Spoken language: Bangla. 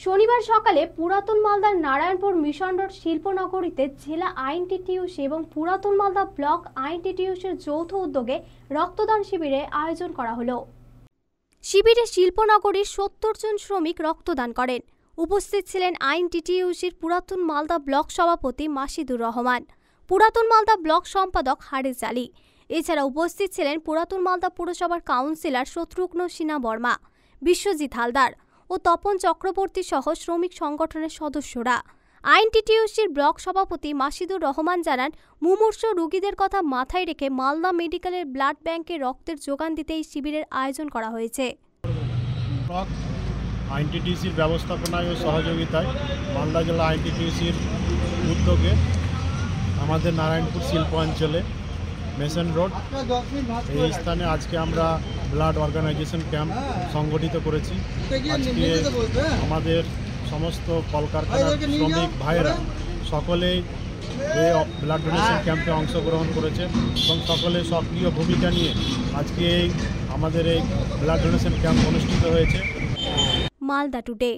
শনিবার সকালে পুরাতন মালদার নারায়ণপুর মিশন রোড শিল্পনগরীতে জেলা আইনটিটিউসি এবং পুরাতন মালদা ব্লক আইনটিটিউসির যৌথ উদ্যোগে রক্তদান শিবিরের আয়োজন করা হলো। শিবিরে শিল্পনগরীর ৭০ জন শ্রমিক রক্তদান করেন। উপস্থিত ছিলেন আইনটিটিউসির পুরাতন মালদা ব্লক সভাপতি মাসিদুর রহমান, পুরাতন মালদা ব্লক সম্পাদক হারিস আলী। এছাড়া উপস্থিত ছিলেন পুরাতন মালদা পুরসভার কাউন্সিলর শত্রুঘ্ন সিনহা বর্মা, বিশ্বজিৎ হালদার ও তপন চক্রবর্তী সহ শ্রমিক সংগঠনের সদস্যরা। আইনটিটিউসির ব্লক সভাপতি মাসিদুর রহমান জানান, মুমূর্ষু রোগীদের কথা মাথায় রেখে মালদা মেডিকেলের ব্লাড ব্যাংকে রক্তের যোগান দিতে এই শিবিরের আয়োজন করা হয়েছে। আইনটিটিউসির ব্যবস্থাপনায় ও সহযোগিতায় মালদা জেলা আইনটিটিউসির উদ্যোগে আমাদের নারায়ণপুর শিল্প অঞ্চলে মিশন রোড এই স্থানে আজকে আমরা ব্লাড অর্গানাইজেশন ক্যাম্প সংগঠিত করেছি। আজকে আমাদের সমস্ত কলকারখানার শ্রমিক ভাইয়েরা সকলেই এই ব্লাড ডোনেশন ক্যাম্পে অংশগ্রহণ করেছে এবং সকলে সক্রিয় ভূমিকা নিয়ে আজকে আমাদের এই ব্লাড ডোনেশন ক্যাম্প অনুষ্ঠিত হয়েছে। মালদা টুডে।